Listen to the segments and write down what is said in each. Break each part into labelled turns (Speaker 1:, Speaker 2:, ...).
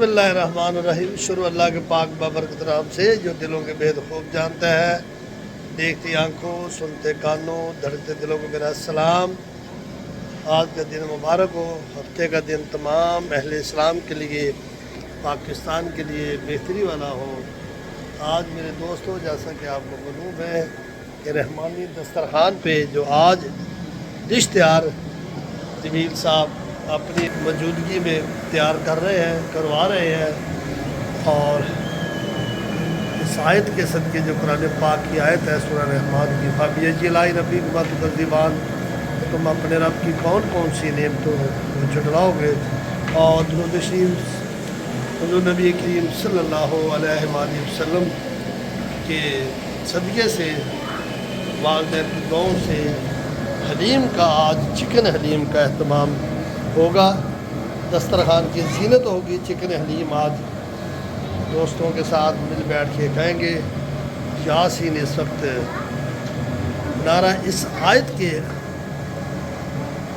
Speaker 1: बिस्मिल्लाहिर्रहमानिर्रहीम। शुरू अल्लाह के पाक बाबरकत नाम से जो दिलों के भेद खूब जानता है, देखती आंखों, सुनते कानों, धड़कते दिलों को मेरा सलाम। आज का दिन मुबारक हो, हफ्ते का दिन तमाम अहले इस्लाम के लिए, पाकिस्तान के लिए बेहतरी वाला हो। आज मेरे दोस्तों, जैसा कि आपको मालूम है कि रहमानी दस्तरखान पे जो आज डिश तैयार जमील साहब अपनी मौजूदगी में तैयार करवा रहे हैं, और इस आयत के सदके जो कुरान पाक की आयत है सूरह रहमान की, फ़ाबियजिलाई रब्बी बिमा तुकज़्ज़िबान, तुम अपने रब की कौन कौन सी नेमतों को झुटलाओगे। और दुरूद शरीफ हुज़ूर नबी करीम सल्लल्लाहु अलैहि वसल्लम के सदक़े से, वालिदैन की दुआओं से हलीम का, आज चिकन हलीम का अहतमाम होगा। दस्तरखान की ज़ीनत होगी। चिकन हलीम आज दोस्तों के साथ मिल बैठ के खाएँगे। यासीन इस वक्त नारा इस आयत के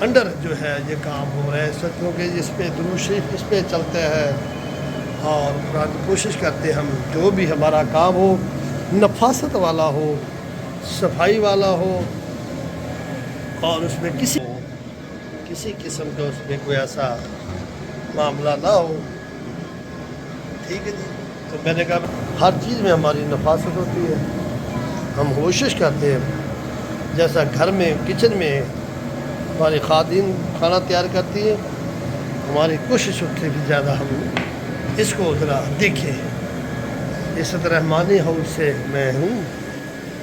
Speaker 1: अंडर जो है ये काम हो रहा है इस वक्त, क्योंकि इस पर दुरूद शरीफ इस पर चलते हैं, और कुरान की कोशिश करते हम जो भी हमारा काम हो नफासत वाला हो, सफाई वाला हो, और उसमें किसी किस्म का उसमें कोई ऐसा मामला ना हो। ठीक है जी। तो मैंने कहा हर चीज़ में हमारी नफासत होती है। हम कोशिश करते हैं जैसा घर में किचन में हमारी खादिन खाना तैयार करती है, हमारी कोशिश उससे भी ज़्यादा हम इसको ज़रा देखें। इस रहमानी हाउस से मैं हूँ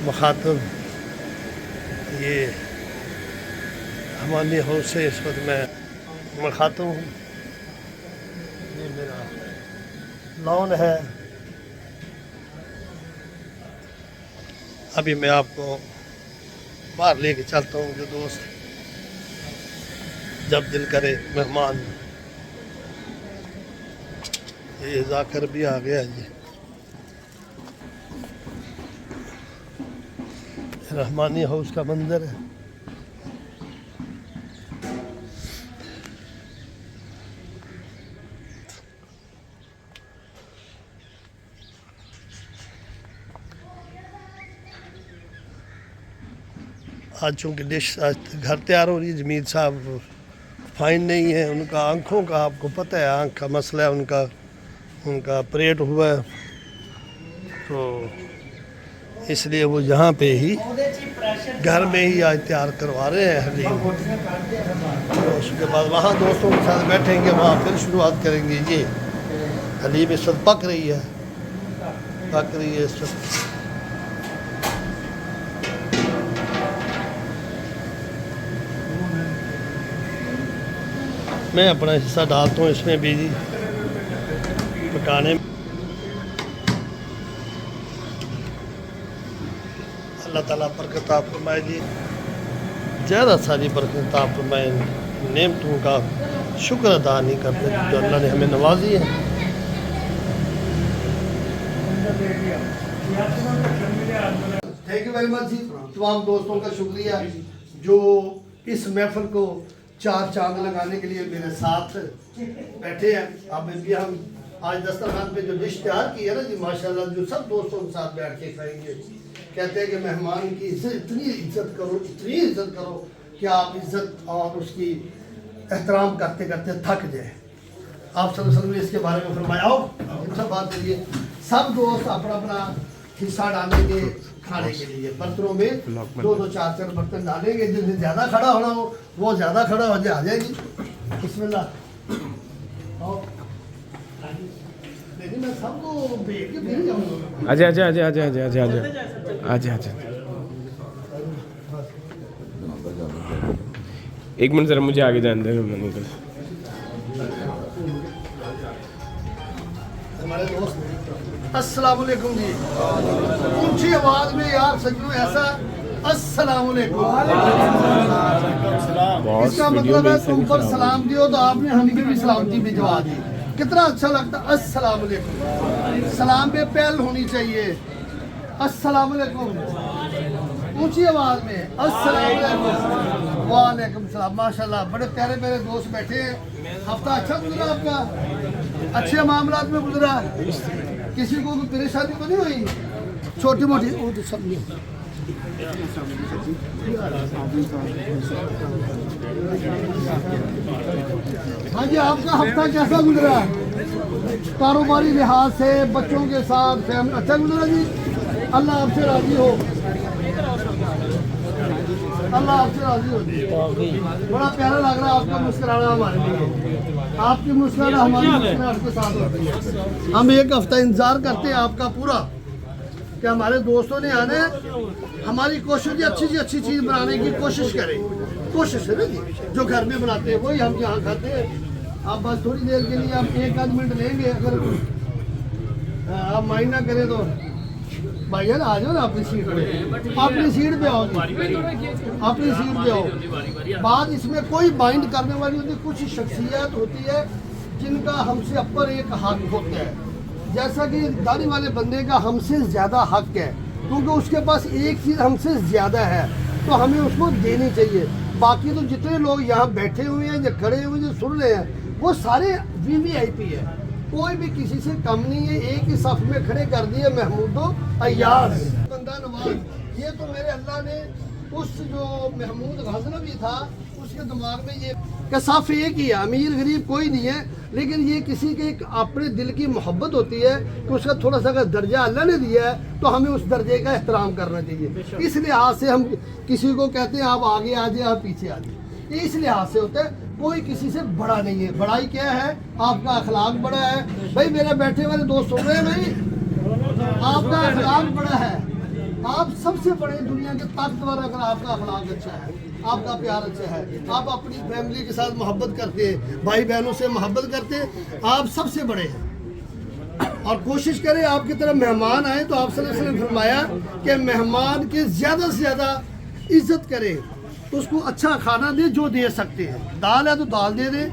Speaker 1: मुखातब। ये हमारी हाउस से इस वक्त मैं मुखातब हूँ। ये मेरा लॉन है। अभी मैं आपको बाहर लेके चलता हूँ। जो दोस्त जब दिल करे मेहमान, ये जाकर भी आ गया जी। रहमानी हाउस का मंजर है। आज चूँकि डिश आज घर तैयार हो रही है, जमील साहब फाइन नहीं है, उनका आँखों का आपको पता है, आँख का मसला है उनका ऑपरेट हुआ है, तो इसलिए वो यहाँ पे ही घर में ही आज तैयार करवा रहे हैं हलीम। तो उसके बाद वहाँ दोस्तों के साथ बैठेंगे, वहाँ फिर शुरुआत करेंगे। ये हलीम इस वक्त पक रही है इस वक्त। मैं अपना हिस्सा डालता हूँ इसमें भी जी पकाने में। अल्लाह ताला बरकत आप फरमाए जी, ज़्यादा सारी बरकत आप फरमाए। नेमतों का शुक्र अदा नहीं करते जो अल्लाह ने हमें नवाजी है। थैंक यू वेरी मच जी। तमाम दोस्तों का शुक्रिया जो इस महफिल को चार चांद लगाने के लिए मेरे साथ बैठे हैं। अब भी हम आज दस्तरखान पे जो डिश तैयार की है ना जी, माशाल्लाह, जो सब दोस्तों के साथ बैठ के खाएंगे। कहते हैं कि मेहमान की इतनी इज्जत करो कि आप इज्जत और उसकी एहतराम करते करते थक जाए। आप सब ने इसके बारे में फरमाया। सब बात करिए, सब दोस्त अपना अपना हिस्सा डालेंगे खाने के लिए। बर्तनों में 2-2 4-4 बर्तन डालेंगे। जिससे ज़्यादा खड़ा होना हो वो ज़्यादा खड़ा हो जाए, आ जाएगी। बिस्मिल्लाह। लेकिन मैं सबको भेज के भेज जाऊँगा।
Speaker 2: आजा। एक मिनट ज़रा मुझे आगे जाने दे।
Speaker 1: हमारे दोस्त अस्सलाम वालेकुम जी। ऊंची आवाज में यार सजनों ऐसा अस्सलाम वालेकुम। इसका मतलब है तुम पर सलाम दियो तो आपने हमें भी सलामती भिजवा दी। कितना अच्छा लगता। अस्सलाम वालेकुम, सलाम पे पहल होनी चाहिए। अस्सलाम वालेकुम ऊंची आवाज में अस्सलाम वालेकुम। वालेकुम सलाम। माशाल्लाह बड़े प्यारे मेरे दोस्त बैठे हैं। हफ्ता अच्छा गुजरा आपका? अच्छे मामलात में गुजरा, किसी को कोई परेशानी तो नहीं हुई, छोटी मोटी वो तो सब नहीं। हाँ जी, आपका हफ्ता कैसा गुजरा? कारोबारी लिहाज से, बच्चों के साथ, फैमिली अच्छा गुजरा जी? अल्लाह आपसे राजी हो, अल्लाह आपसे राजी हो जी। बड़ा प्यारा लग रहा है आपका मुस्कुराना हमारे लिए, आपकी मुस्कुराना हमारी मुस्कुराहट के साथ होती है। हम एक हफ्ता इंतजार करते हैं आपका पूरा, कि हमारे दोस्तों ने आना है, हमारी कोशिश अच्छी से अच्छी चीज़ बनाने की कोशिश करें, कोशिश है ना जी, जो घर में बनाते हैं वही हम यहाँ खाते हैं। आप बस थोड़ी देर के लिए आप 1 आध मिनट लेंगे, अगर आप माइंड ना करें तो भैया आ जाओ ना अपनी सीट पे, अपनी सीट पे आओ, अपनी सीट पे आओ। बात इसमें कोई बाइंड करने वाली होती, कुछ शख्सियत होती है जिनका हमसे अपर एक हक होता है, जैसा कि दाढ़ी वाले बंदे का हमसे ज़्यादा हक है, क्योंकि उसके पास एक चीज़ हमसे ज़्यादा है तो हमें उसको देनी चाहिए। बाकी तो जितने लोग यहाँ बैठे हुए हैं, जो खड़े हुए, जो सुन रहे हैं, वो सारे VVIP है, कोई भी किसी से कम नहीं है। एक ही सफ में खड़े कर दिए महमूदो अय्याज बंदा नवाज। ये तो मेरे अल्लाह ने उस जो महमूद गजनवी था उसके दिमाग में ये कि सफ एक ही है, अमीर गरीब कोई नहीं है, लेकिन ये किसी के एक अपने दिल की मोहब्बत होती है कि उसका थोड़ा सा अगर दर्जा अल्लाह ने दिया है तो हमें उस दर्जे का एहतराम करना चाहिए। इस लिहाज से हम किसी को कहते हैं आप आगे आ जाए, आप पीछे आ जाए, इस लिहाज से होता है। कोई किसी से बड़ा नहीं है। बड़ाई क्या है? आपका अखलाक बड़ा है। भाई मेरे बैठे वाले दोस्त सुन रहे हैं भाई, आपका अखलाक बड़ा है। आप सबसे बड़े दुनिया के ताकतवर अगर आपका अखलाक अच्छा है, आपका प्यार अच्छा है, आप अपनी फैमिली के साथ मोहब्बत करते हैं, भाई बहनों से मोहब्बत करते हैं, आप सबसे बड़े हैं। और कोशिश करें आपकी तरफ मेहमान आए तो आप सल्लल्लाहु अलैहि वसल्लम फरमाया कि मेहमान की ज़्यादा से ज़्यादा इज्जत करें, तो उसको अच्छा खाना दे जो दे सकते हैं। दाल है तो दाल दे दे,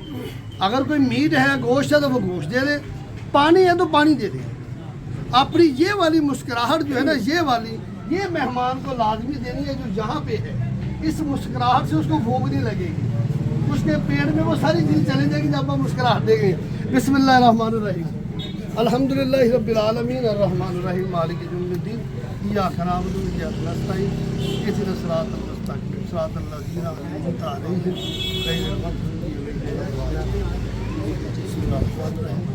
Speaker 1: अगर कोई मीट है, गोश्त है तो वो गोश्त दे दे, पानी है तो पानी दे दे। अपनी ये वाली मुस्कुराहट जो है ना, ये वाली, ये मेहमान को लाजमी देनी है जो यहाँ पे है। इस मुस्कुराहट से उसको भूख नहीं लगेगी, उसके पेट में वो सारी चीज़ चली जाएगी जब आप मुस्कुराहट देंगे। बिस्मिल्लाहिर्रहमानिर्रहीम, अल्हम्दुलिल्लाहि रब्बिल आलमीन, अर्रहमानिर्रहीम, मालिकि यौमिद्दीन, इय्याका नअबुदु व इय्याका नस्तईन, इहदिनस सिरातल मुस्तक़ीम, सिरातल लज़ीना अनअमता अलैहिम, गैरिल मग़्ज़ूबि अलैहिम व लद्दाल्लीन। बिस्मिल्लाहिर्रहमानिर्रहीम,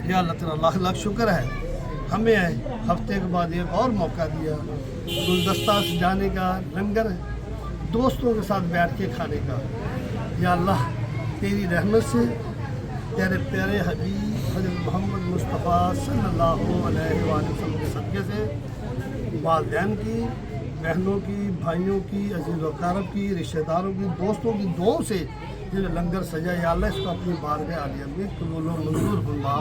Speaker 1: या अल्लाह तेरा लाख लाख शुक्र है, हमें हफ्ते के बाद एक और मौका दिया गुलदस्ता सजाने का, लंगर दोस्तों के साथ बैठ के खाने का। या अल्लाह तेरी रहमत से, तेरे प्यारे हबीब हज़रत मोहम्मद मुस्तफ़ा सल्लल्लाहु अलैहि वसल्लम के सदक़े से वालिदैन की, बहनों की, भाइयों की, अजीज़ व अक़ारब की, रिश्तेदारों की, दोस्तों की दुआओं से जो लंगर सजा, या अल्लाह इसको अपनी बारगाह आलिया में कबूल व मंजूर फरमा।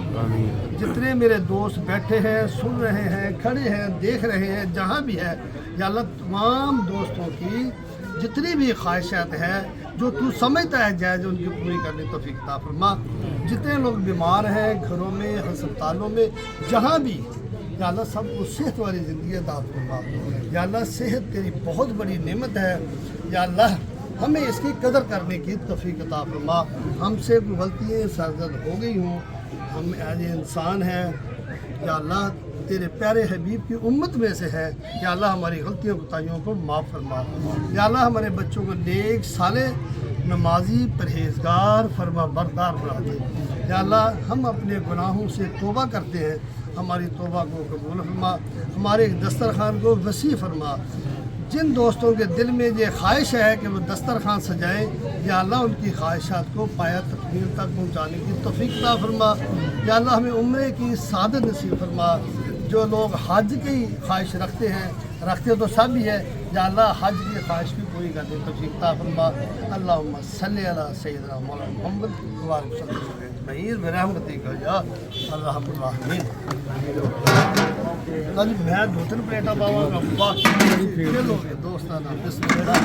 Speaker 1: जितने मेरे दोस्त बैठे हैं, सुन रहे हैं, खड़े हैं, देख रहे हैं, जहाँ भी है, या अल्लाह तमाम दोस्तों की जितनी भी ख्वाहिशात है जो तू समझता है जायज़, उनकी पूरी करने की तौफीक अता फरमा। जितने लोग बीमार हैं, घरों में, अस्पतालों में, जहाँ भी, या अल्लाह सबको सेहत वाली ज़िंदगी अता फरमा। या अल्लाह सेहत तेरी बहुत बड़ी नेमत है, या अल्लाह हमें इसकी कदर करने की तौफीक अता फरमा। हमसे कोई गलतियाँ सरजद हो गई हों, हम आज इंसान हैं, या अल्लाह तेरे प्यारे हबीब की उम्मत में से है, या अल्लाह हमारी गलतियों कोताहियों को माफ़ फरमा। या अल्लाह हमारे बच्चों को नेक, साले, नमाजी, परहेजगार, फरमा बरदार बना दे। या अल्लाह हम अपने गुनाहों से तौबा करते हैं, हमारी तौबा को कबूल फरमा, हमारे दस्तरखान को वसी फरमा। जिन दोस्तों के दिल में ये ख्वाहिश है कि वो दस्तरखान सजाएं, या अल्लाह उनकी ख्वाहिशात को पाया तकमील तक पहुँचाने की तौफीक अता फरमा। या अल्लाह हमें उम्रे की सादत नसीब फरमा। जो लोग हज की ख्वाहिश रखते तो सब ही है, या अल्लाह हज की ख्वाहिश भी पूरी करने की तौफीक अता फरमा। अल्लाहुम्मा सल्लि अला सय्यिदना मौलाना मुहम्मद व आलिहि वसल्लम बिरहमतिका या अर्हमर राहिमीन। कल मैं 2-3 प्लेटा पावांगा, बाकी लोग दोस्ताना बिस्मिल्लाह।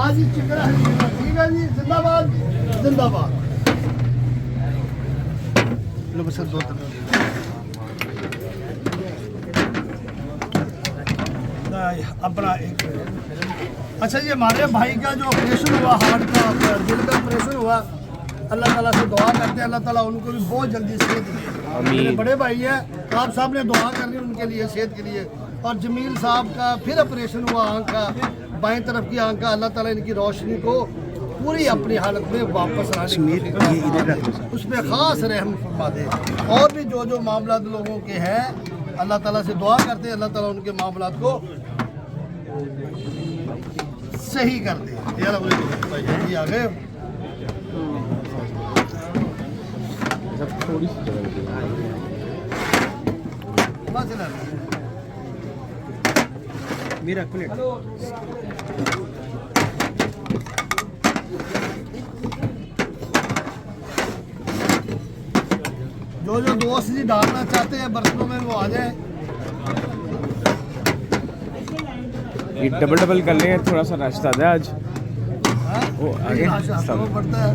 Speaker 1: आज ही चिकन है, ठीक है जी, जिंदाबाद जिंदाबाद। लो बस 2-3 अपना एक अच्छा ये हमारे भाई का जो ऑपरेशन हुआ हार्ट का दिल का ऑपरेशन हुआ अल्लाह ताला से दुआ करते हैं अल्लाह ताला उनको भी बहुत जल्दी सेहत दे। मेरे बड़े भाई हैं आप साहब ने दुआ करनी उनके लिए सेहत के लिए। और जमील साहब का फिर ऑपरेशन हुआ आँख का बाएं तरफ की आँख का अल्लाह ताला इनकी रोशनी को पूरी अपनी हालत में वापस लाने उस पर ख़ास रहम फरमा दे। और भी जो जो मामला लोगों के हैं अल्लाह ताला से दुआ करते हैं अल्लाह ताला उनके मामला को सही कर दे। यार भाई आ गए
Speaker 2: थोड़ी सी
Speaker 3: मेरा प्लेट
Speaker 1: जो जो दोस्त जी डालना चाहते हैं बर्तनों में वो आ जाए।
Speaker 2: ये डबल डबल कर लेंगे थोड़ा सा रास्ता है आज वो आगे सब
Speaker 1: पड़ता है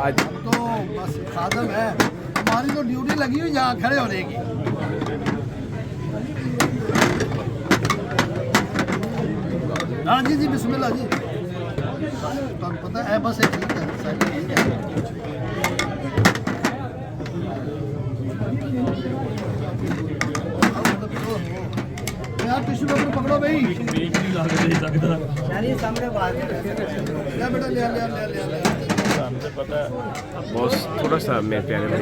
Speaker 2: आज
Speaker 1: तो बस खादम है हमारी तो ड्यूटी लगी हुई यहाँ खड़े होने की। हाँ जी जी बिस्मिल्लाह जी तो पता है बस एक ठीक है यार टिश्यू पेपर पकड़ो भाई सामने बात ले बेटा ले ले ले ले ले
Speaker 2: बॉस थोड़ा सा मेरे प्यारे भाई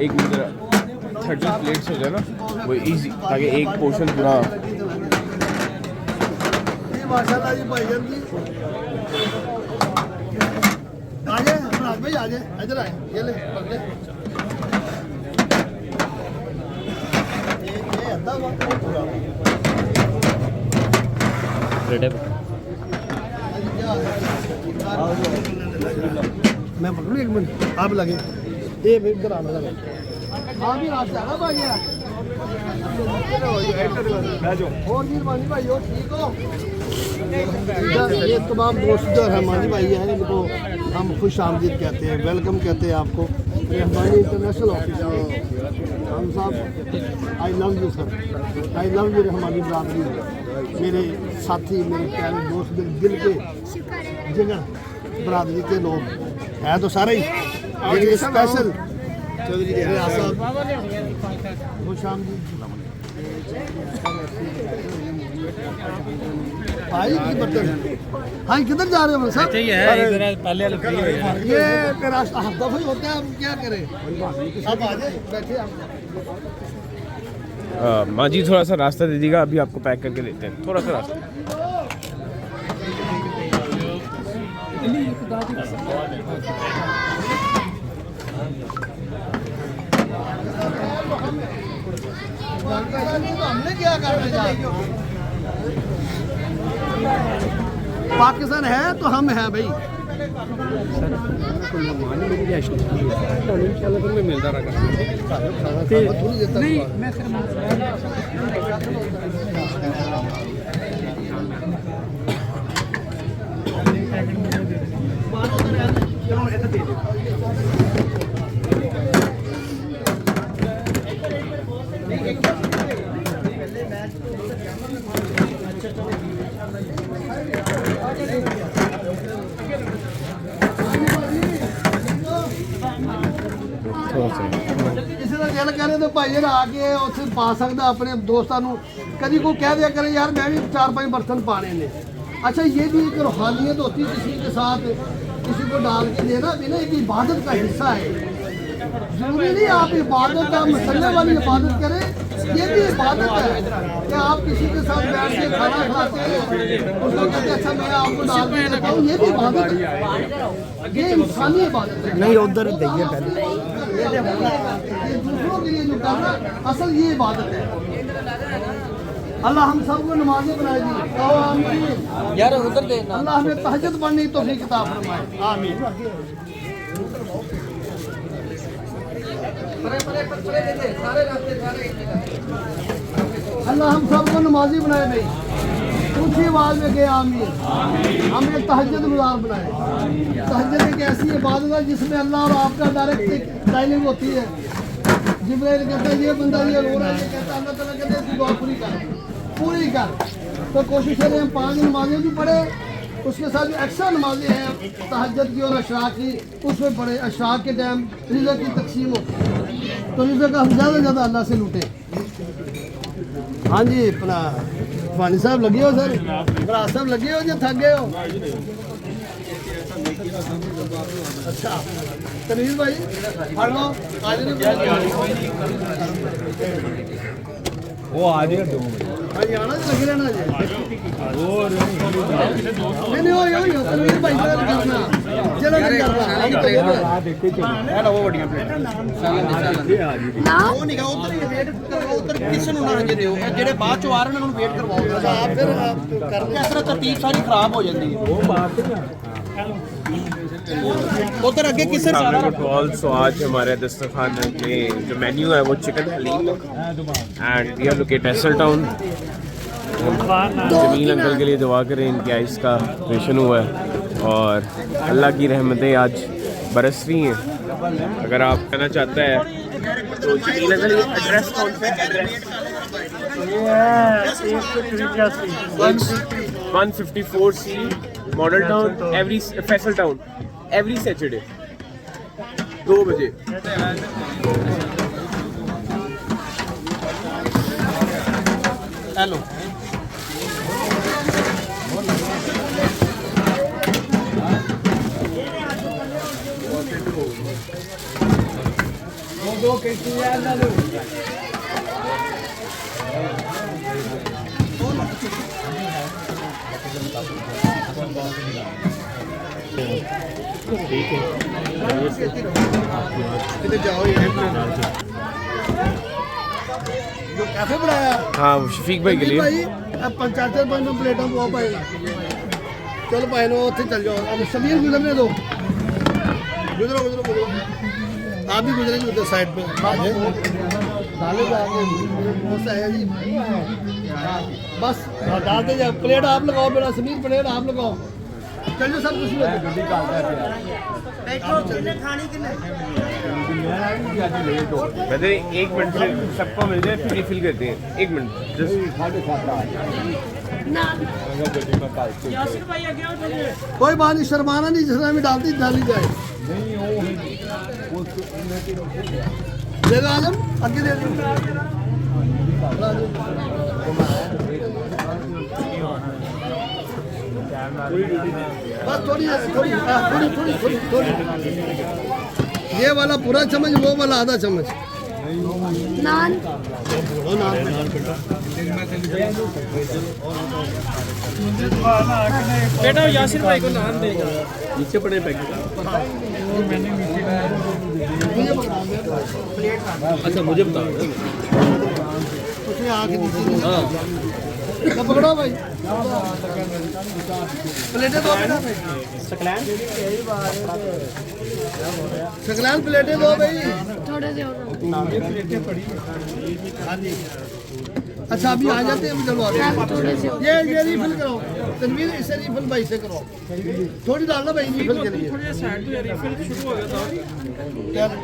Speaker 2: एक मिनट 30 प्लेट्स हो जाए ना वो इजी ताकि एक पोर्शन पूरा
Speaker 1: माशाल्लाह जी भाईजान जी आ जाए राज भाई आ जाए इधर आए ये ले पकड़ ले ये अद्धा वक्त पूरा मैं पकड़ू एक मिनट आप लगे ये भी इधर आना लगे हाँ भी रास्ते आना भाई और जी मानी भाई हो ठीक हो ये तमाम दोस्त जो रहमानी भाई हैं इनको हम खुश आमदीद कहते हैं वेलकम कहते हैं आपको रहमानी इंटरनेशनल ऑफिस हम साहब I love you sir I love you Rahmani बरादरी मेरे साथी मेरे प्यारे दोस्त मेरे दिल के जिगर बरादरी के लोग हैं तो सारे ही मेरे स्पेशल चौधरी खुश आमदीद भाई की बर्तन हाँ किधर जा रहे हो सर
Speaker 3: पहले
Speaker 1: ये मेरा दफा ही होता है अब क्या करें अब आ जाए बैठे आप
Speaker 2: माँ जी थोड़ा सा रास्ता दे दीजिएगा अभी आपको पैक करके देते हैं थोड़ा सा रास्ता
Speaker 1: हमने क्या करना चाहिए पाकिस्तान है तो हम हैं भाई
Speaker 3: मिलता रहा नहीं मैं
Speaker 1: ਕਿਸੇ ਦਾ ਦਿਲ ਕਰੇ ਤਾਂ ਭਾਈ ਜਨ ਆ ਕੇ ਉੱਥੇ ਪਾ ਸਕਦਾ ਆਪਣੇ ਦੋਸਤਾਂ ਨੂੰ कभी को कह दिया करे यार मैं भी 4-5 बर्तन पाने ने। अच्छा ये भी एक रूहानियत होती है, किसी के साथ किसी को डाल के देना भी ना एक इबादत का हिस्सा है। जरूरी नहीं आप इबादत का मसले वाली इबादत करें, ये भी इबादत है कि आप किसी के साथ बैठ के खाना खाते हैं उसको कहते हैं अच्छा मैं आपको डाल के देता हूँ, ये भी इबादत है, ये इंसानी इबादत है। नहीं उधर देखिए पहले दूसरों के लिए जो करना असल ये इबादत है। अल्लाह हम सबको नमाज़ें बनाएगी यार उधर देखना, अल्लाह हमें तहज्जुद पढ़ने की तौफीक अता फरमाए, आमीन। अल्लाह हम सबको नमाजी बनाए भाई। اونچی آواز میں کہ آمین. ہمیں تہجد گزار بنائے. تہجد ایک ایسی عبادت ہے جس میں اللہ اور آپ کا ڈائریکٹ ڈائلنگ ہوتی ہے. جبرائیل کہتا ہے یہ بندہ یہ رو رہا ہے, یہ کہتا ہے اللہ تعالیٰ کہتے ہیں اس کی دعا پوری کر. تو کوشش کریں ہم 5 نمازیں بھی پڑھیں, اس کے ساتھ جو ایکسٹرا نمازیں ہیں تہجد کی اور اشراق کی اس میں پڑھیں. اشراق کے ٹائم رزق کی تقسیم ہوتی ہے تو رزق ہم زیادہ سے زیادہ اللہ سے لوٹیں. ہاں جی اپنا فانی صاحب لگے ہو سر, برا صاحب لگے ہو جو تھک گئے ہو. اچھا تنویر بھائی پڑھ لو
Speaker 3: وہ آ رہی ہے.
Speaker 1: ہاں جی آنا لگے رہنا جی. نہیں ہو تنویر بھائی کرنا چلو کرنا
Speaker 3: وہ بڑی
Speaker 4: وہ نہیں ادھر ہی ویٹ کرواؤ, ادھر کسی نوں نہ رجے دیو جڑے بعد چ آ رہے انہاں نوں ویٹ کرواؤ.
Speaker 1: آپ پھر کر
Speaker 4: اس طرح ترتیب ساری خراب ہو جاندی ہے. ادھر اگے کس
Speaker 2: آلسو آج ہمارے دسترخوان میں جو مینیو ہے وہ chicken haleem and we are locate ایسل ٹاؤن. جمیل انکل کے لیے دعا کریں, ان کی آئس کا آپریشن ہوا ہے اور اللہ کی رحمتیں آج برس رہی ہیں. اگر آپ کہنا چاہتا ہے تو جمیل انکل ایڈریس کون سا ہے؟ 154C model town every Faisal town every Saturday 2 بجے.
Speaker 4: ہیلو
Speaker 1: جو کیفے بنایا
Speaker 2: ہاں شفیق بھائی کے لیے
Speaker 1: بھائی پنچاتر پانچ پلیٹوں کو پائے گا. چلو پائے لو اتنے چل جاؤ. اب سبیر گزرنے دو, گزرو آپ بھی گزریں گے ادھر سائڈ پہ. بس ڈالتے جاؤ. پلیٹ آپ لگاؤ بیٹا سمیر, پلیٹ آپ لگاؤ. چل جاؤ سب کچھ
Speaker 2: ویسے 1 منٹ سے سب کو مل جائے پھر ریفل کرتے ہیں. 1 منٹ
Speaker 1: کوئی بات نہیں, شرمانا نہیں, جس طرح بھی ڈالی جائے. دے دو آجم آگے دے دو. بس تھوڑی یہ والا پورا چمچ, وہ والا آدھا چمچ.
Speaker 4: نان بیٹا یاسر بھائی کو نان دے گا.
Speaker 3: نیچے پڑے پیکٹ. اچھا مجھے بتا
Speaker 1: پکڑو بھائی پلیٹیں دو. شکلان پلیٹیں دو بھائی.
Speaker 4: تھوڑے سے
Speaker 1: ہاں جی اچھا ابھی آ جاتے ہیں. چلو یہ ریفل کرو تنویر, اسے ریفل بھائی سے کرو. تھوڑی ڈالنا بھائی ریفل کے لیے.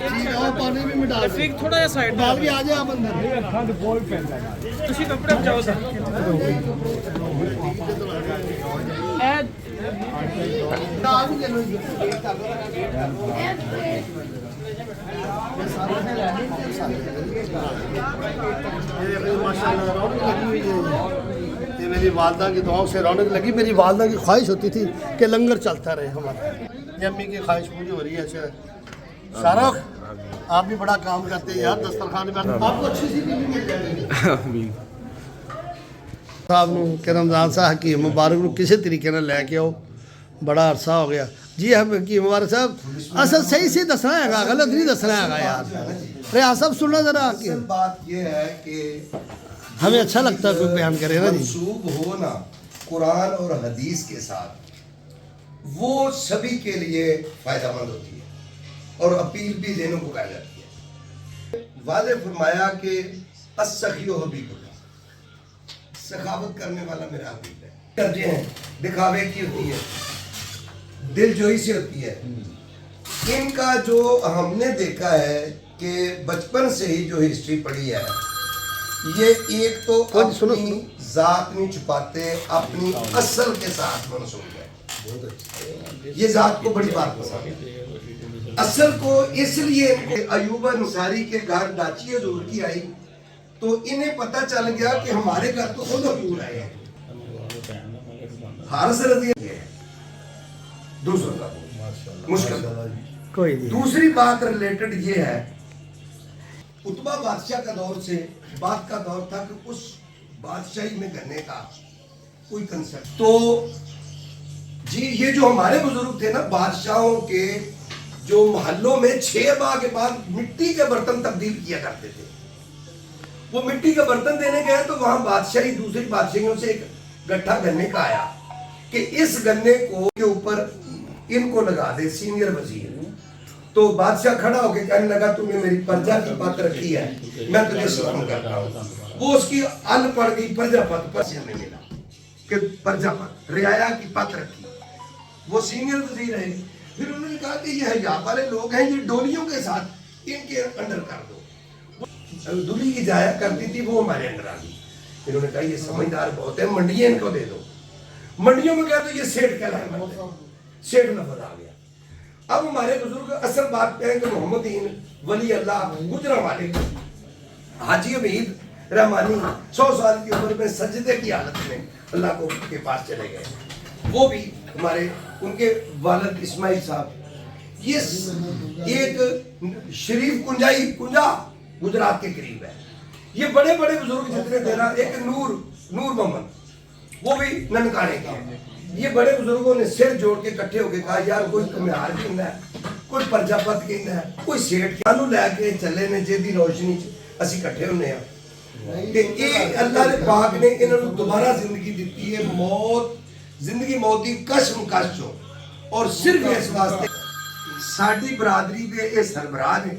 Speaker 1: ٹھیک ہے اور پانی بھی مٹا
Speaker 4: تھوڑا سا سائڈ
Speaker 1: ڈال کے آ جائے آپ اندر.
Speaker 4: تسی کپڑے بچاؤ سر.
Speaker 1: میری والدہ کی دعاؤں سے رونق لگی. میری والدہ کی خواہش ہوتی تھی کہ لنگر چلتا رہے ہمارا. یہ امی کی خواہش پوری ہو رہی ہے. شاہ رخ آپ بھی بڑا کام کرتے ہیں یار, دسترخوان میں آپ کو اچھی سی مل جائے گی. صاحب نو کہ رمضان صاحب حکیم مبارک نو کسی طریقے نال لے کے آؤ, بڑا عرصہ ہو گیا. جی ہم حکیم مبارک صاحب اصل صحیح سے دسنا ہے گا, غلط نہیں دسنا ہے گا یار. ریاض صاحب سننا ذرا.
Speaker 5: بات یہ ہے کہ
Speaker 1: ہمیں اچھا لگتا ہے کوئی بیان کرے نا جی.
Speaker 5: منسوب ہو نا قرآن اور حدیث کے ساتھ, وہ سبھی کے لیے فائدہ مند ہوتی ہے اور اپیل بھی دینوں کو کہا جاتی ہے. واضح فرمایا کہ السخی حبیب اللہ, سخاوت کرنے والا میرا حبیب ہے. करते हैं दिखावे की होती है, दिलजोई से होती है। इनका जो हमने देखा है कि बचपन से ही जो हिस्ट्री पढ़ी है, ये एक तो अपनी जात नहीं छुपाते, अपनी असल के साथ मनसूब है। ये जात को बड़ी बात पसंद है। असल को इसलिए अयूब अंसारी के घर डाची हजूर की आई तो इन्हें पता चल गया कि हमारे घर तो खुद हजूर आए हैं। हारिस रज़ी दूसरा मुश्किल।
Speaker 1: कोई नहीं।
Speaker 5: दूसरी बात रिलेटेड ये है, उतबा बादशाह का दौर से बात का दौर था कि उस बादशाही में करने का कोई कंसेप्ट। तो जी ये जो हमारे बुजुर्ग थे ना, बादशाहों के जो महलों में 6 माह के बाद मिट्टी के बर्तन तब्दील किया करते थे। वो मिट्टी के बर्तन देने गए तो वहां बादशाही दूसरी बादशाहियों से एक गट्ठा गन्ने का आया कि इस गन्ने को के ऊपर इनको लगा दे, सीनियर वजीर। तो बादशाह खड़ा होकर कहने लगा तुमने मेरी प्रजा की बात रखी है, मैं तुझे सलाम करता हूँ। वो उसकी अल पड़ गई प्रजा पद पर से मिला कि प्रजा पद रियाया की पद रखी, वो सीनियर वजीर है। फिर उन्होंने कहा कि ये हया वाले लोग हैं, ये डोलियों के साथ इनके अंडर कर दो। दूल्ही की जाया करती थी वो हमारे अंडर आ गई। इन्होंने कहा ये समझदार बहुत है, मंडियां इनको दे दो। मंडियों में गया तो ये सेठ कहलाए, सेठ लफ्ज आ गया। अब हमारे बुजुर्ग असल बात पे है कि मोहम्मदीन वली अल्लाह गुजरा वाले हाजी हमीद रहमानी 100 साल की उम्र में सजदे की हालत में अल्लाह को के पास चले गए। वो भी हमारे उनके वालिद इस्माइल साहब, ये एक शरीफ कुंजा गुजरात के करीब है। ये बड़े बड़े बुजुर्ग जितने थे ना, एक नूर मोहम्मद, वो भी ननकाने के हैं। ये बड़े बुजुर्गों ने सिर जोड़ के इकट्ठे होकर कहा यार कोई कमियार कहना है, कोई प्रजापत कहना है, कोई सेठ कानू लैके चले ने जेदी रोशनी असी इकट्ठे होने हैं। ते ये अल्लाह ने पाक ने इन्होंने दोबारा जिंदगी दी है, जिंदगी मौत की कशमकश चो। और सिर्फ इस वास्ते साडी बरादरी दे ये सरबराह ने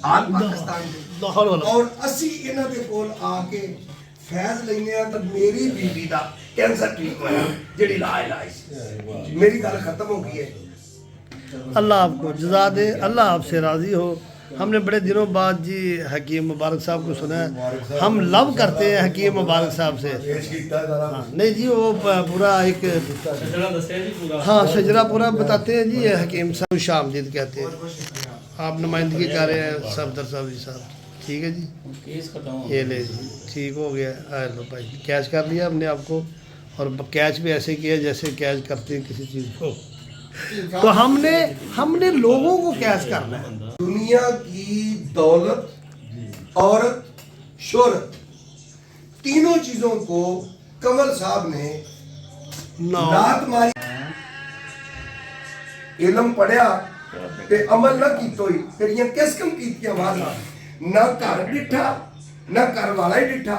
Speaker 5: आल पाकिस्तान दे, और असी इन्हां दे कोल आके फैज लेने आ तो मेरी बीबी दा कैंसर ठीक होया जेड़ी ला इलाज। मेरी गल खत्म हो गई है।
Speaker 1: अल्लाह आपको जज़ा दे, अल्लाह आपसे राज़ी हो। हमने बड़े दिनों बाद जी हकीम मुबारक साहब को सुना है। हम लव करते हैं हकीम मुबारक साहब से। हाँ, नहीं जी वो पूरा एक हाँ शजरा पूरा बताते हैं जी। हकीम साहब शामदीद कहते हैं। आप नुमाइंदगी कर रहे हैं सफदर साहब जी साहब, ठीक है जी। ये ले जी ठीक हो गया। लो भाई कैच कर लिया हमने आपको, और कैच भी ऐसे किया जैसे कैच करते हैं किसी चीज़ को। तो हमने लोगों को कैच करना है।
Speaker 5: दुनिया की दौलत, औरत, शोहरत, तीनों चीजों को कमल साहब ने लात मारी। इलम पढ़िया ते अमल ना कीतो ही तेरियां किस कम कीतियां वादा ना घर डिठा ना घर वाला ही डिठा,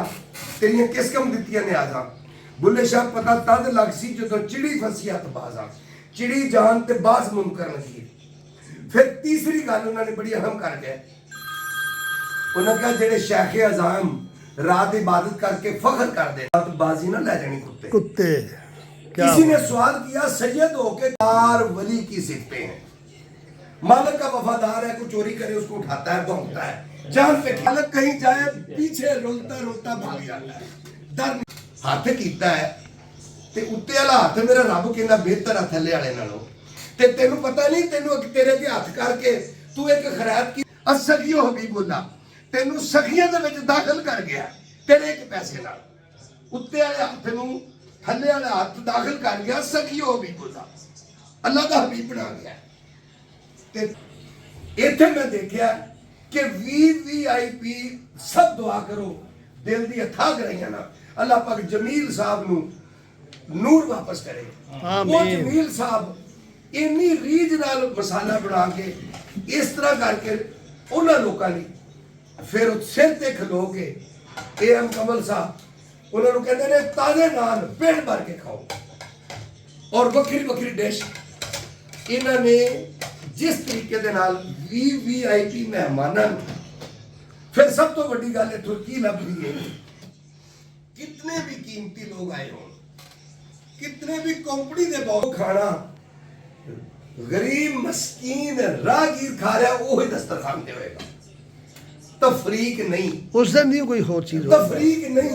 Speaker 5: तेरियां किस कम दित्तियां न्याजा। बुल्ले शाह पता तद लग सी जदों चिड़ी फसी हथ बाजा, चिड़ी जान ते बास मुनकर नसीर। फिर तीसरी गल उन्होंने बड़ी अहम कर गए, उन्होंने कहा जेडे शेख अज़ाम रात इबादत करके फख्र कर दे बाजी ना ले जानी कुत्ते। किसी ने सवाल किया सैयद होके तार वली की सिफतें हैं, मालिक का वफादार है, कोई चोरी करे उसको उठाता है, भौंकता है, जान पे मालिक कहीं जाए पीछे रोलता रोलता भाग जाता है। दर हाथ कीता है ते उत्ते वाला हाथ मेरा रब कहंदा बेहतर है थल्ले वाले नालों। ते तेनू पता नहीं, तेनू तेरे के हाथ करके तू एक खैरात की असखियो हबीबुल्ला तेनू सखियां दे विच दाखिल कर गया तेरे एक पैसे नाल। उत्ते वाले हाथ नू थल्ले वाले हाथ दाखिल कर गया सखियो हबीबुल्ला, अल्लाह दा हबीब बना गया। ते इत्थे मैं देखिया कि VVIP सब दुआ करो दिल दी अथाह कराइयां ना, अल्लाह पाक जमील साहब नू नूर वापस करे। वो जमील साहब इन्नी रीझ नाल मसाला बना के इस तरह करके उन्होंने लोगों ने फिर सिर ते खलो के AM कमल साहब उन्होंने कहते ने ताजे नान पेट भर के खाओ, और वक्री वक्री डिश इन्होंने जिस तरीके दे नाल VVIP मेहमानां, फिर सब तो बड़ी गल इत्थों की लभदी है, कितने भी कीमती लोग आए हों कितने भी कंपनी दे बहुत खाना गरीब मस्कीन राहगीर खा रहा वो ही दस्तरखान दे होएगा तफरीक नहीं
Speaker 1: उस दिन नहीं कोई और चीज
Speaker 5: तफरीक नहीं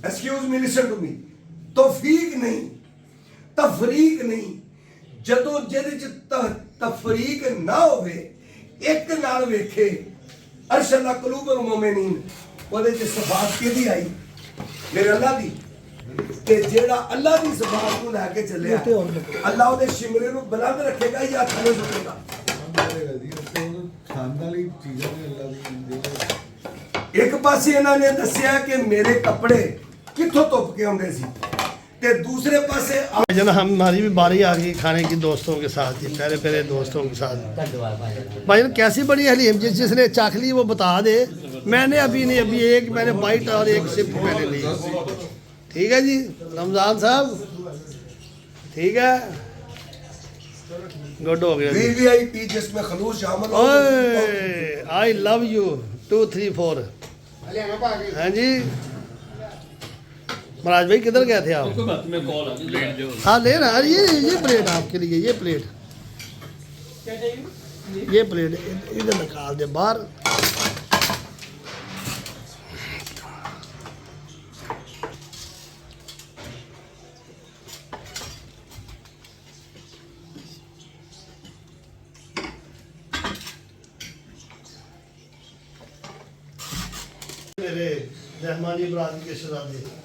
Speaker 5: excuse me listen to me तौफीक नहीं तफरीक नहीं ਜਦੋਂ ਜਿਹਦੇ ਚ ਤਫਰੀਕ ਨਾ ਹੋਵੇ ਇੱਕ ਨਾਲ ਵੇਖੇ ਅਰਸ਼ਲਾ ਕਲੂਬਲ ਮੁਮਿਨੀਨ ਉਹਦੇ ਚ ਸਫਾਤ ਕਿਹਦੀ ਆਈ ਮੇਰੇ ਅੱਲਾ ਦੀ ਤੇ ਜਿਹੜਾ ਅੱਲਾ ਦੀ ਸਫਾਤ ਨੂੰ ਲੈ ਕੇ ਚੱਲਿਆ ਅੱਲਾ ਉਹਦੇ ਸ਼ਿਮਰੇ ਨੂੰ ਬੁਲੰਦ ਰੱਖੇਗਾ ਜਾਂ ਥੱਲੇ ਸੁੱਟੇਗਾ ਇੱਕ ਪਾਸੇ ਇਹਨਾਂ ਨੇ ਦੱਸਿਆ ਕਿ ਮੇਰੇ ਕੱਪੜੇ ਕਿੱਥੋਂ ਧੁੱਪ ਕੇ ਆਉਂਦੇ ਸੀ ਤੇ ਦੂਸਰੇ ਪਾਸੇ
Speaker 1: जन हमारी भी बारी आ गई खाने की दोस्तों के साथ ही प्यारे प्यारे दोस्तों के साथ भाई कैसी बड़ी हलीम जिसने चाख ली वो बता दे मैंने अभी नहीं अभी एक मैंने बाइट और एक सिप मैंने ली ठीक है जी रमजान साहब ठीक है गुड हो गया
Speaker 5: वीवीआईपी जिसमें खलूस शामिल हो
Speaker 1: आई लव यू 2 3 4 हाँ जी महाराज भाई किधर गए थे आप
Speaker 3: कोई बात में कॉल आ गई जो
Speaker 1: हाँ ले रहा ये प्लेट आपके लिए ये प्लेट ये प्लेट इधर निकाल दे बाहर मेरे रहमानी बरादरी के शहजादे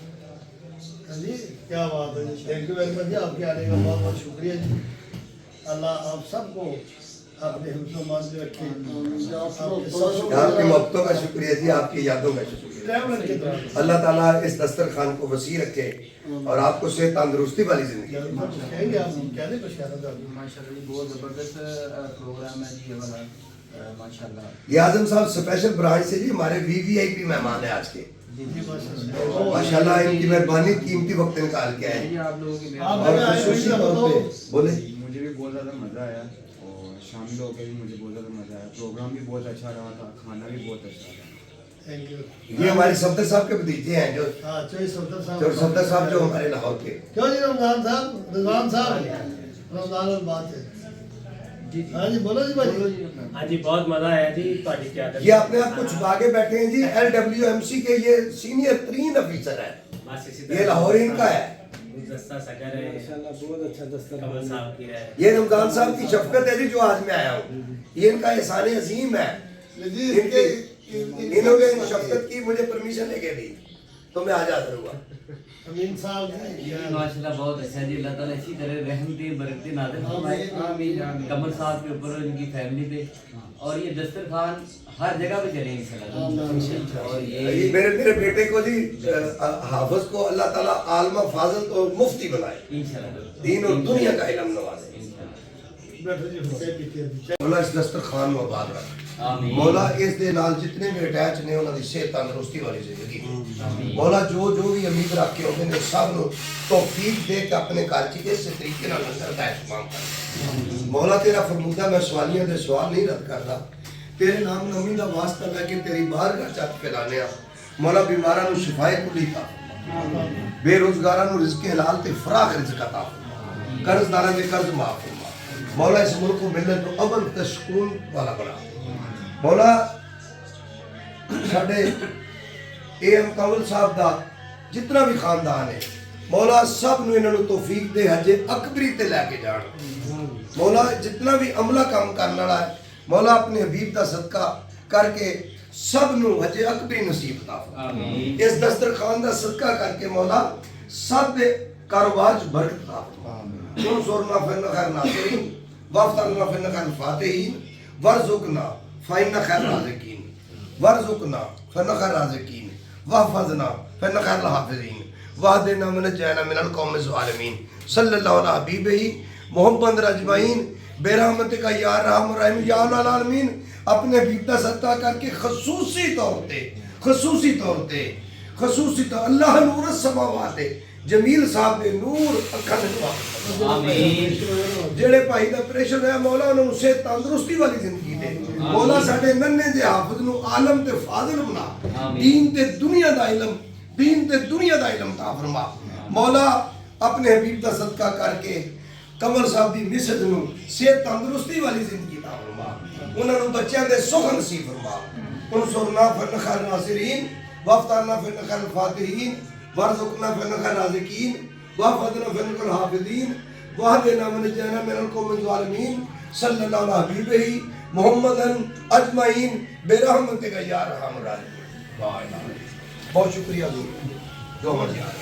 Speaker 1: जी क्या बात है थैंक यू वेरी मच जी आपके आने का बहुत बहुत शुक्रिया जी अल्लाह आप सबको अपने हिम्मत में रखे
Speaker 5: आपकी मोहब्बतों का शुक्रिया जी आपकी यादों का शुक्रिया अल्लाह ताला इस दस्तरखान को वसी रखे और आपको सेहत तंदुरुस्ती वाली जिंदगी
Speaker 1: कहेंगे आप कहने कुछ कहना
Speaker 6: माशाल्लाह बहुत ज़बरदस्त प्रोग्राम है जी ये वाला माशाल्लाह
Speaker 5: ये आजम साहब स्पेशल ब्रांच से जी हमारे वीवीआईपी मेहमान है आज के माशाल्लाह इनकी मेहरबानी कीमती वक्त निकाल के आए
Speaker 6: आप लोगों की
Speaker 5: और खुशूसी तौर पे बोले
Speaker 6: मुझे भी बहुत ज़्यादा मज़ा आया और शामिल होकर भी मुझे बहुत ज़्यादा मज़ा आया प्रोग्राम भी बहुत अच्छा रहा था खाना भी बहुत अच्छा रहा
Speaker 1: थैंक यू
Speaker 5: ये हमारे सफदर साहब के भतीजे हैं जो
Speaker 1: हाँ चोई सफदर
Speaker 5: सफदर साहब जो हमारे लाहौर के
Speaker 1: क्यों जी रमजान साहब रिजवान साहब रमजान और बात है हाँ जी बोलो जी भाई
Speaker 7: हाँ जी बहुत मजा आया जी पार्टी क्या
Speaker 5: ये अपने आप को छुपा के बैठे हैं जी LWMC के ये सीनियर तरीन ऑफिसर है ये लाहौर इनका है
Speaker 7: गुलदस्ता सगर है
Speaker 6: बहुत अच्छा दस्तर
Speaker 7: कमल साहब की है
Speaker 5: ये रमजान साहब की शफकत है जी जो आज मैं आया हूँ ये इनका एहसान अजीम है इन्होंने शफकत की मुझे परमिशन लेके दी तो मैं आज हाजिर हुआ
Speaker 1: अमीन साहब जी
Speaker 8: माशाल्लाह बहुत अच्छा जी अल्लाह ताला इसी तरह रहमत बरकत नाज़िल फरमाए कमल साहब के ऊपर और इनकी फैमिली पे और ये दस्तरखान हर जगह पे चले इंशाल्लाह और ये
Speaker 5: मेरे बेटे को जी हाफिज को अल्लाह ताला आलमा फाजिल और मुफ्ती बनाए
Speaker 8: इंशाल्लाह
Speaker 5: दीन और दुनिया का इल्म नवाजे मौला इस दस्तरखान में आबाद रख
Speaker 8: आमीन
Speaker 5: मौला इस दे नाल जितने भी अटैच ने उन्हां दी सेहत तंदुरुस्ती वाली जिंदगी मौला जो भी उम्मीद रख के होंगे ने सब नु तौफीक दे के अपने घर च इस तरीके नाल लंगर दा इस्तेमाल कर मौला तेरा फरमादा मैं सवालियां दे सवाल नहीं रद्द करदा तेरे नाम नमी दा वास्ता लेके तेरी बारगाह च हथ फैलाने आ मौला बीमारां नु शिफाए कुली ता बेरोजगारां नु रिज़्क़ हलाल ते फराख रिज़्क़ अता कर्जदारां दे कर्ज माफ फरमा मौला इस मुल्क को मिलने तो अमन ते सुकून वाला बना मौला साढ़े AM कंवल साहब का जितना भी खानदान है मौला सब नूं इन्हां नूं तौफीक दे हजे अकबरी ते लैके जाण मौला जितना भी अमला काम करने वाला है मौला अपने हबीब का सदका करके सब नूं हजे अकबरी नसीब अता फरमा इस दस्तरखान का सदका करके मौला सब दे कारोबार च बरकत अता फरमा जो जोरना फिरना खैर नाज़रीन वफ़्ताना फिरना खैर फातिहीन वरज़ुक़ना फ़इन्ना खैर राज़िक़ीन वरज़ुक़ना फ़इन्ना खैर राज़िक़ीन वहफ़ज़ना फ़इन्ना खैर हाफ़िज़ीन वहदिना मिन जैना मिनल कौमिज़ ज़ालिमीन सल्लल्लाहु अलैहि हबीबिही मुहम्मद अजमाइन बेरहमतिका या रहम रहीम या अल आलमीन अपने बीता सत्ता करके खसूसी तौर पे अल्लाह नूर समावात जमील साहब दे नूर अखां दे
Speaker 8: आमीन
Speaker 5: जेड़े भाई दा ऑपरेशन है मौला उन्होंने उसे तंदुरुस्ती वाली जिंदगी दे मौला साडे नन्हे दे हाफिज नु आलम ते फाजिल बना दीन ते दुनिया दा इल्म ता फरमा मौला अपने हबीब का सदका करके कमल साहब की मिसेज ਨੂੰ ਸਿਹਤ ਤੰਦਰੁਸਤੀ ਵਾਲੀ ਜ਼ਿੰਦਗੀ ਦਾ ਫਰਮਾ, ਉਹਨਾਂ ਨੂੰ ਬੱਚਿਆਂ ਦੇ ਸੁਖ ਨਸੀਬ ਫਰਮਾ। انصرنا فإنك الناصرين وافتنا فإنك الفاتحين وارزقنا فإنك الرازقين واحفظنا فإنك الحافظين واهدنا ونجنا من القوم الظالمين صلی اللہ علیہ حبیبہ محمد اجمعین برحمتک یا ارحم الراحمین۔ بہت شکریہ جو مرضی آ رہا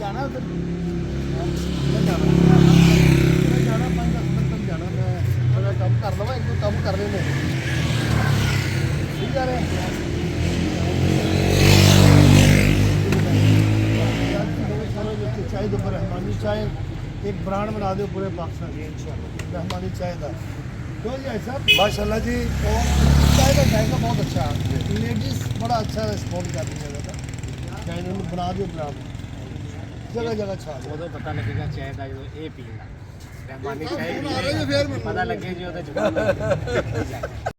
Speaker 1: ਜਾਣਾ ਉਧਰ ਜਾਣਾ 5-10 ਮਿੰਟ ਤੱਕ ਜਾਣਾ। ਮੈਂ ਥੋੜਾ ਕੰਮ ਕਰ ਲਵਾਂ, ਇੱਕ ਦੋ ਕੰਮ ਕਰ ਲੈਣੇ ਠੀਕ ਆ ਰਿਹਾ। चाय दो रहमानी चाय एक ब्रांड बना दो पूरे पाकिस्तान की इंशाल्लाह, रहमानी चाय का। तो जी ऐसा माशाल्लाह जी, और चाय का जायका बहुत अच्छा है, लेडीज़ बड़ा अच्छा रिस्पॉन्ड कर रही है चाय बना दो ब्रांड जगह जगह छा
Speaker 7: वो तो पता लगेगा चाय का जो ये पीना रहमानी चाय पता लगे जो